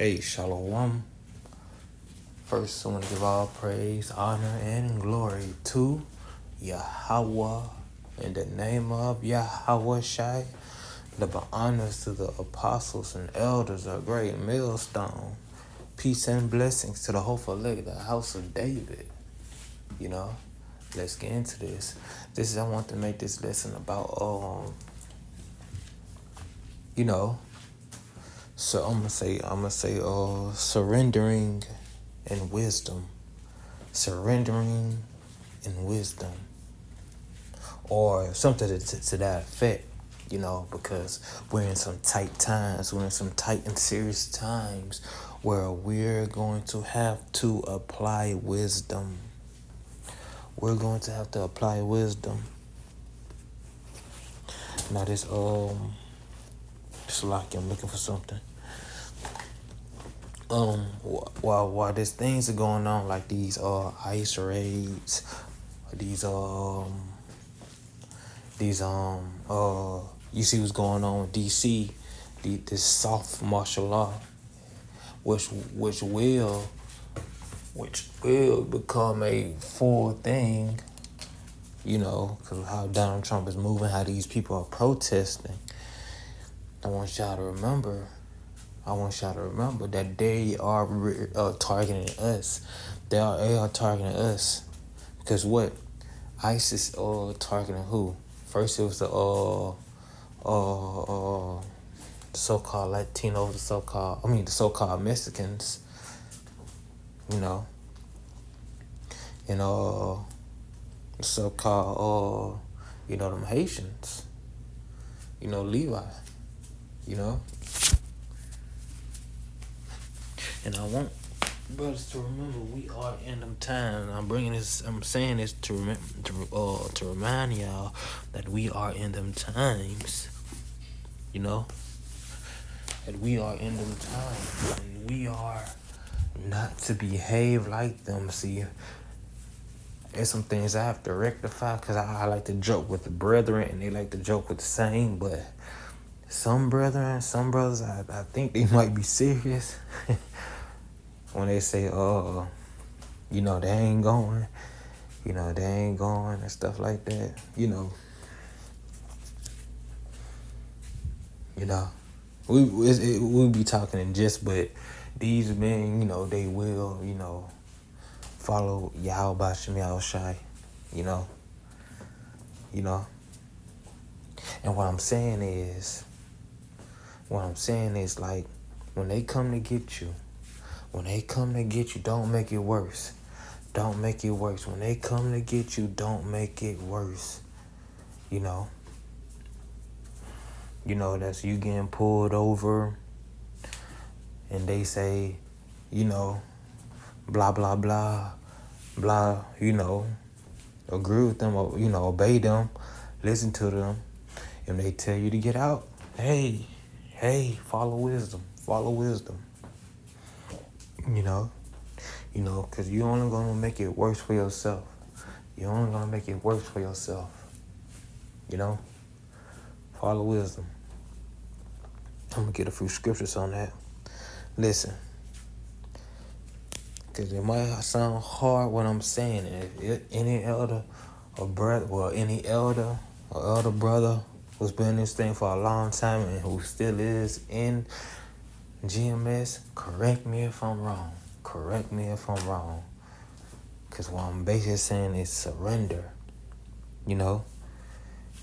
Hey, Shalom. First, I want to give all praise, honor, and glory to Yahweh. In the name of Yahweh Shai, the honors to the apostles and elders of great millstone. Peace and blessings to the hopeful lady, the house of David. Let's get into this. I want to make this lesson about, so I'm gonna say, surrendering and wisdom. Surrendering and wisdom. Or something to that effect, because we're in some tight times, we're in some tight and serious times where we're going to have to apply wisdom. We're going to have to apply wisdom. Now this, like I'm looking for something. While these things are going on, like these ICE raids, these you see what's going on with DC, this soft martial law, which will become a full thing, because of how Donald Trump is moving, how these people are protesting. I want y'all to remember that they are targeting us. They are targeting us. Because what? ISIS targeting who? First it was the so-called Latinos, the so-called Mexicans, and the so-called them Haitians, Levi, and I want brothers to remember we are in them times. I'm saying this to remind y'all that we are in them times, that we are in them times, and we are not to behave like them. See, there's some things I have to rectify, because I like to joke with the brethren and they like to joke with the same, but some brothers, I think they might be serious when they say, they ain't going, and stuff like that, we'll be talking in jest, but these men, they will, follow Yahweh Bashem Yahushai, and what I'm saying is like, when they come to get you, don't make it worse. Don't make it worse. When they come to get you, don't make it worse. That's you getting pulled over and they say, blah, blah, blah, blah, agree with them, or, obey them, listen to them. And they tell you to get out, hey, follow wisdom. Because you're only going to make it worse for yourself. Follow wisdom. I'm going to get a few scriptures on that. Listen. Because it might sound hard what I'm saying. If any elder or brother, any elder or elder brother who's been in this thing for a long time and who still is in GMS, correct me if I'm wrong. Because what I'm basically saying is surrender. You're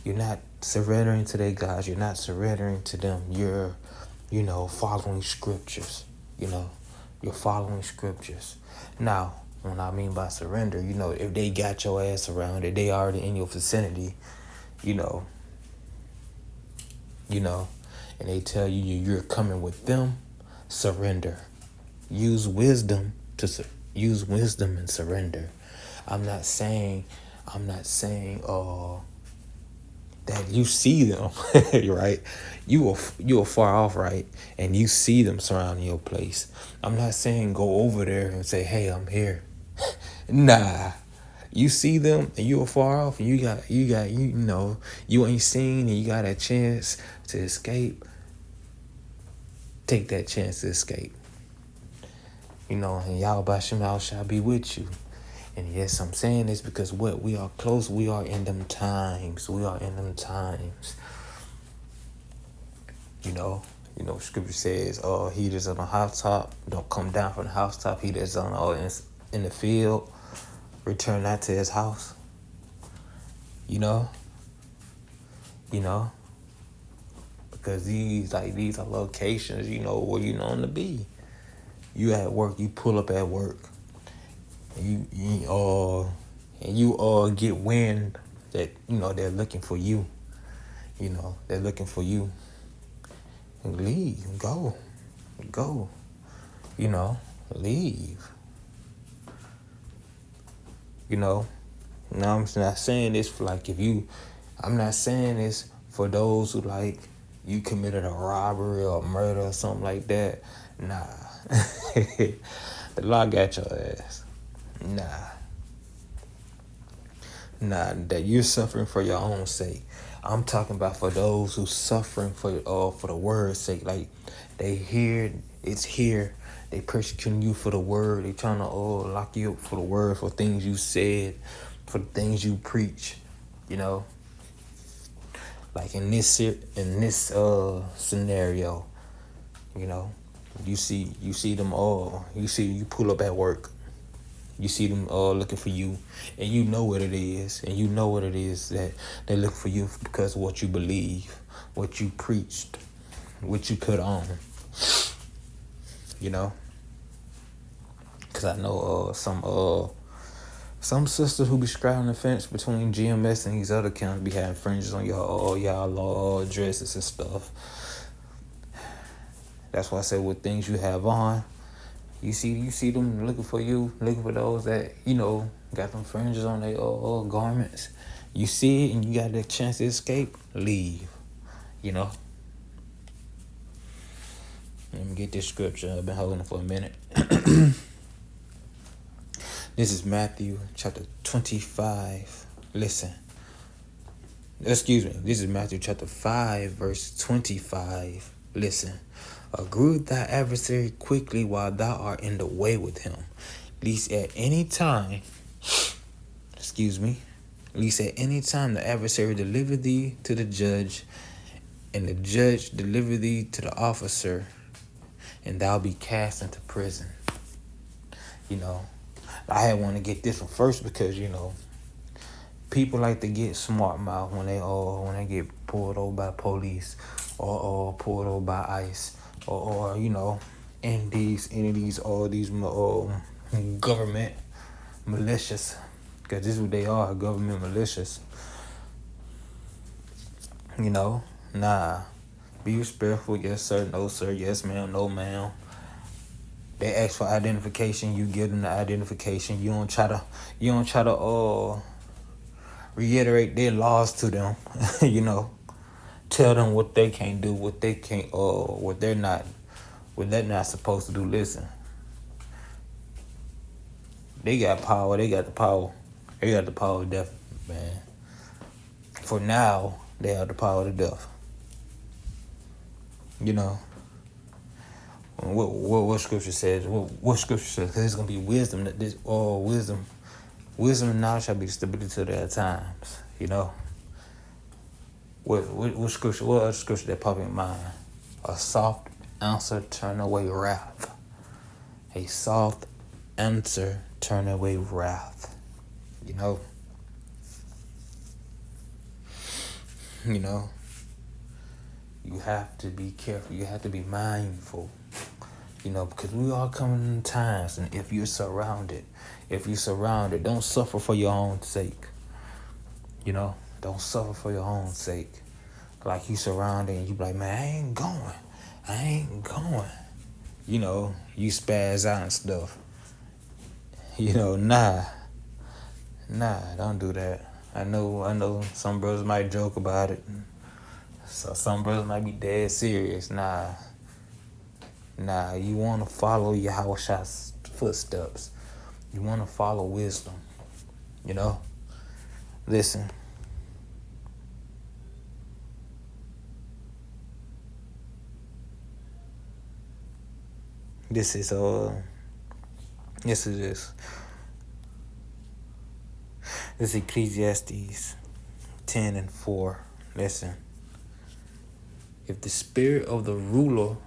not surrendering to their gods. You're not surrendering to them. You're, following scriptures. You're following scriptures. Now, when I mean by surrender, if they got your ass around, if they already in your vicinity, and they tell you you're coming with them, surrender. Use wisdom and surrender. I'm not saying that you see them, right? You are far off, right? And you see them surrounding your place. I'm not saying go over there and say, hey, I'm here. Nah. You see them and you are far off and you ain't seen and you got a chance to escape. Take that chance to escape. And Yahweh Shema shall be with you. And yes, I'm saying this because what? We are close. We are in them times. We are in them times. Scripture says, he that's on the housetop, don't come down from the housetop. He that's on in the field, return not to his house. You know, because these are locations, where you known to be. You at work, you pull up at work, and you get wind that they're looking for you. They're looking for you. And leave, go, leave. Now I'm not saying this for I'm not saying this for those who you committed a robbery or murder or something like that. Nah. The law got your ass. Nah, that you're suffering for your own sake. I'm talking about for those who suffering for the word's sake. Like they hear it's here. They persecuting you for the word. They trying to lock you up for the word, for things you said, for the things you preach. Like in this scenario, you see them all. You pull up at work. You see them looking for you, and you know what it is, that they look for you because of what you believe, what you preached, what you put on. Because I know some sisters who be straddling the fence between GMS and these other accounts be having fringes on y'all dresses and stuff. That's why I said what things you have on. You see them looking for you, looking for those that, got them fringes on their garments. You see it and you got the chance to escape, leave. Let me get this scripture. I've been holding it for a minute. This is Matthew chapter 25. Listen. Excuse me. This is Matthew chapter 5, verse 25. Listen. Agree with thy adversary quickly while thou art in the way with him, lest at any time the adversary deliver thee to the judge, and the judge deliver thee to the officer, and thou be cast into prison. I had want to get this one first because people like to get smart mouth when they get pulled over by police or pulled over by ICE or in these government militias, because this is what they are, government militias. Nah, be respectful. Yes sir, no sir, yes ma'am, no ma'am. They ask for identification, you give them the identification. You don't try to reiterate their laws to them. Tell them what they can't do, what they can't what they're not supposed to do. Listen. They got power, they got the power. They got the power of death, man. For now, they have the power of death. What scripture says? What scripture says? Because there's gonna be wisdom. That this wisdom and knowledge shall be the stability to their times. What scripture? What other scripture that pop in mind? A soft answer turn away wrath. A soft answer turn away wrath. You have to be careful. You have to be mindful. Because we are coming in times, and if you're surrounded, don't suffer for your own sake. Don't suffer for your own sake. Like you surrounded and you be like, man, I ain't going. You spaz out and stuff. Nah, don't do that. I know some brothers might joke about it. So some brothers might be dead serious. Nah, you want to follow Yahweh's footsteps. You want to follow wisdom. Listen. This is Yes, it is. It's Ecclesiastes 10:4. Listen, if the spirit of the ruler,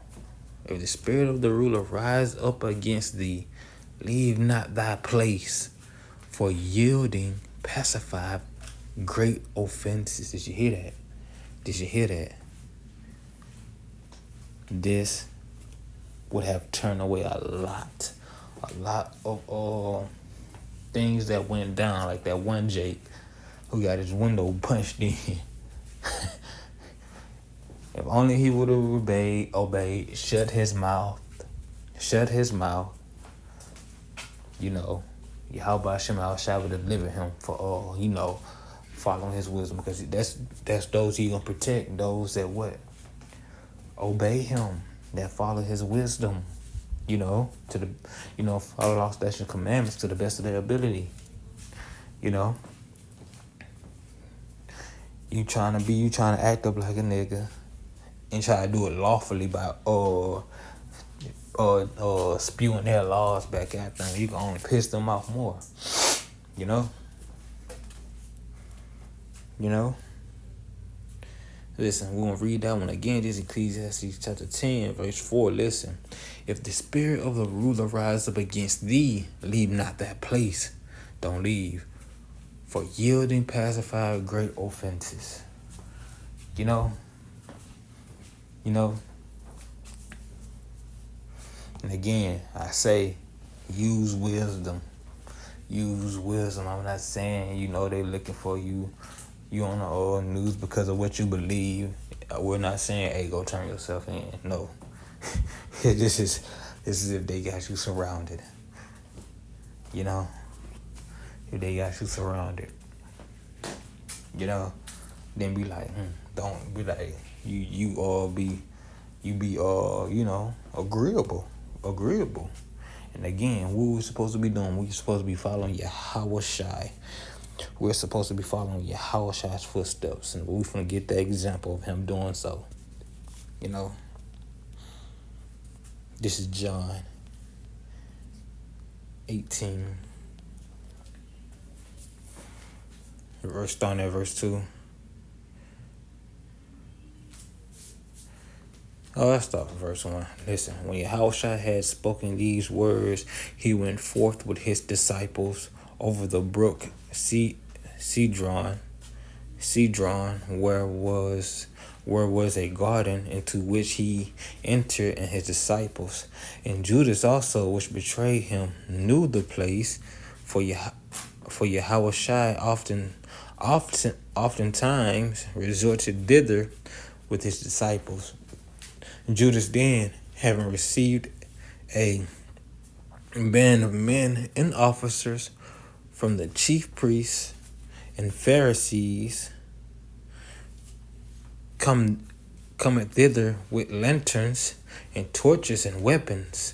if the spirit of the ruler rise up against thee, leave not thy place, for yielding pacify great offenses. Did you hear that? Did you hear that? This would have turned away a lot of things that went down, like that one Jake who got his window punched in. If only he would have obeyed, shut his mouth, Yahweh Shema Shai would have delivered him for all, following his wisdom, because that's those he gonna protect, those that what? Obey him, that follow his wisdom, to the, follow all statutes and commandments to the best of their ability. You trying to act up like a nigga and try to do it lawfully by spewing their laws back at them. You can only piss them off more. You know? Listen, we're going to read that one again. This is Ecclesiastes chapter 10, verse 4. Listen, if the spirit of the ruler rise up against thee, leave not that place. Don't leave. For yielding pacify great offenses. And again, I say, use wisdom. Use wisdom. I'm not saying, they looking for you on the news because of what you believe. We're not saying, hey, go turn yourself in. No. This is if they got you surrounded. If they got you surrounded. Then be like, don't be like, you be agreeable. And again, what we're supposed to be doing, we're supposed to be following Yahweh Shai. We're supposed to be following Yahweh Shai's footsteps, and we're going to get the example of him doing so. This is John 18, starting at verse 2. Let's start with verse 1. Listen, when Yahushua had spoken these words, he went forth with his disciples over the brook Cedron, where was a garden, into which he entered and his disciples. And Judas also, which betrayed him, knew the place, for Yahushua oftentimes resorted thither with his disciples. Judas then, having received a band of men and officers from the chief priests and Pharisees, cometh thither with lanterns and torches and weapons.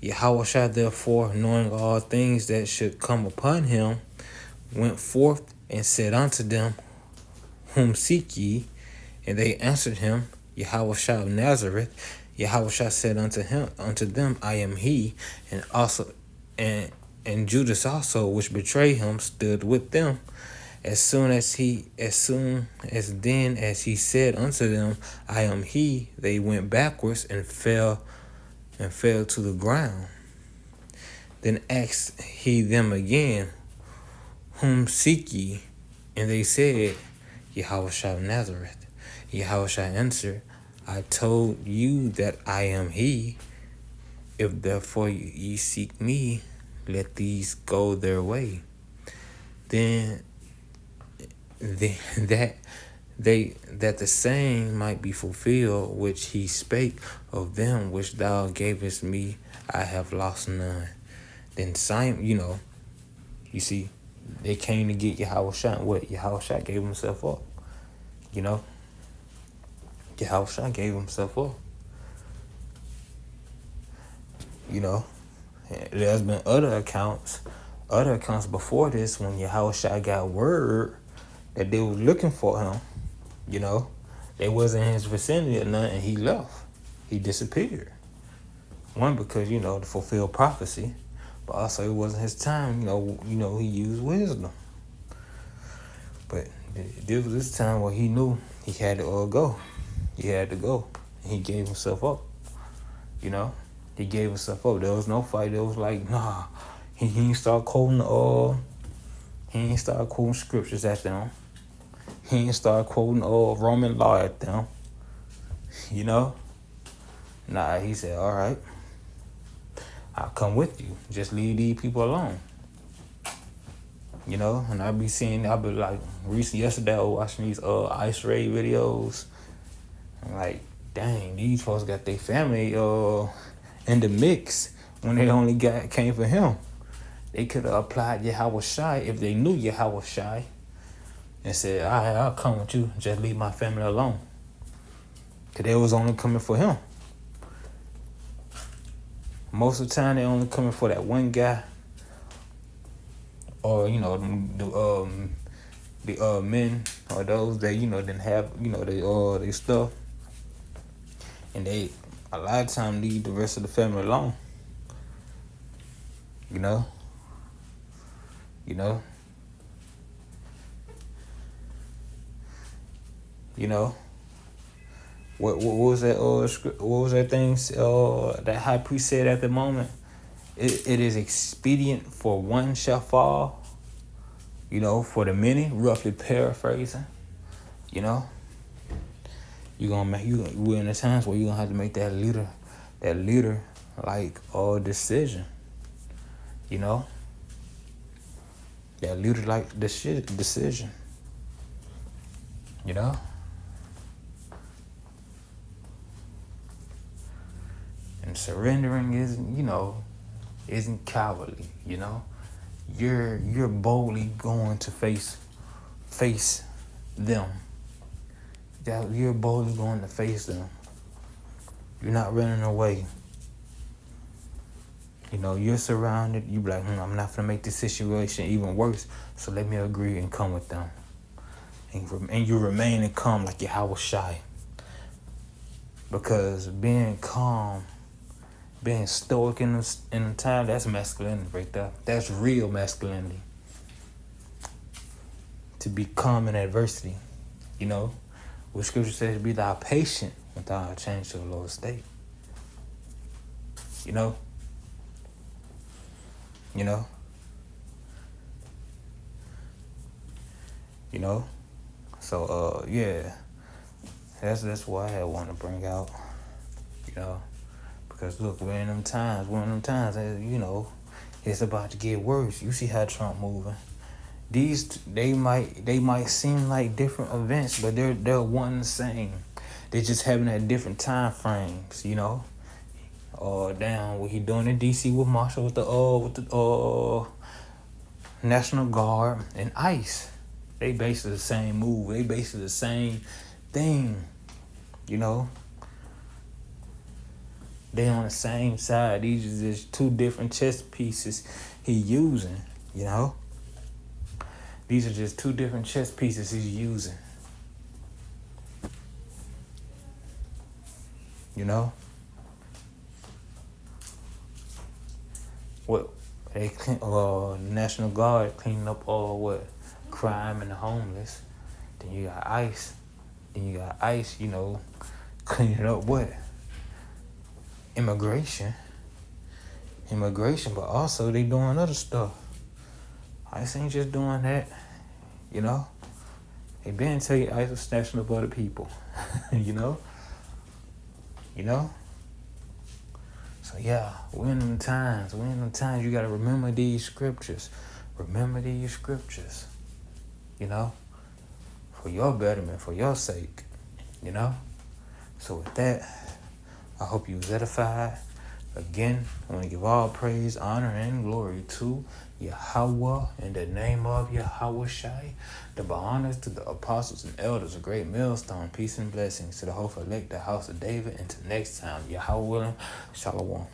Yahushua therefore, knowing all things that should come upon him, went forth and said unto them, Whom seek ye? And they answered him, Yahushua of Nazareth. Yahushua said unto them, I am he. And Judas also, which betrayed him, stood with them. As soon as he said unto them, I am he, they went backwards and fell to the ground. Then asked he them again, Whom seek ye? And they said, Yahushua of Nazareth. Yahushua answered, I told you that I am he. If therefore ye seek me, let these go their way. Then that the saying might be fulfilled which he spake of them which thou gavest me, I have lost none. Then Simon, you see, they came to get Yahushua. What? Yahushua gave himself up. Yahushua gave himself up. There's been other accounts before this when Yahushua got word that they was looking for him. They wasn't in his vicinity or nothing, and he left. He disappeared. One, because, to fulfill prophecy. But also, it wasn't his time. He used wisdom. But this was his time where he knew he had to go. He had to go. He gave himself up. He gave himself up. There was no fight. There was like, nah. He ain't start quoting scriptures at them. He ain't start quoting Roman law at them. Nah, he said, all right, I'll come with you. Just leave these people alone. And I'll be like, yesterday I was watching these Ice Raid videos. I'm like, dang, these folks got their family in the mix when they only came for him. They could have applied Yahweh Shai if they knew Yahweh Shai and said, all right, I'll come with you. Just leave my family alone. Because they was only coming for him. Most of the time, they only coming for that one guy. Or, the men or those that, didn't have, their stuff. And they, a lot of time, leave the rest of the family alone. What was that? What was that thing? That high priest said at the moment. It is expedient for one shall fall. For the many, roughly paraphrasing. We're in the times where you're gonna have to make that leader like decision. That leader like decision. And surrendering isn't cowardly, You're boldly going to face them. You're boldly going to face them. You're not running away. You're surrounded. You be like, I'm not gonna make this situation even worse. So let me agree and come with them. And you remain and calm like Yahweh Shai. Because being calm, being stoic in the time, that's masculinity right there. That's real masculinity. To be calm in adversity. What scripture says, be thou patient without a change to a lower state. So yeah. That's why I want to bring out, because look, we're in them times, it's about to get worse. You see how Trump moving. They might seem like different events, but they're one and the same. They're just having at different time frames, down what he doing in DC with Marshall with the National Guard and ICE. They basically the same move. They basically the same thing, They on the same side. These are just two different chess pieces he using, These are just two different chess pieces he's using. What they National Guard cleaning up all crime and the homeless. Then you got ICE. Cleaning up what? Immigration, but also they doing other stuff. ICE ain't just doing that, They been tell you ICE was snatching up other people, So yeah, we're in them times. You gotta remember these scriptures. For your betterment, for your sake, So with that, I hope you was edified. Again, I want to give all praise, honor, and glory to Yahweh in the name of Yahweh Shai. Double honors to the apostles and elders, a great millstone. Peace and blessings to the whole elect, the house of David. Until next time, Yahweh willing, Shalom.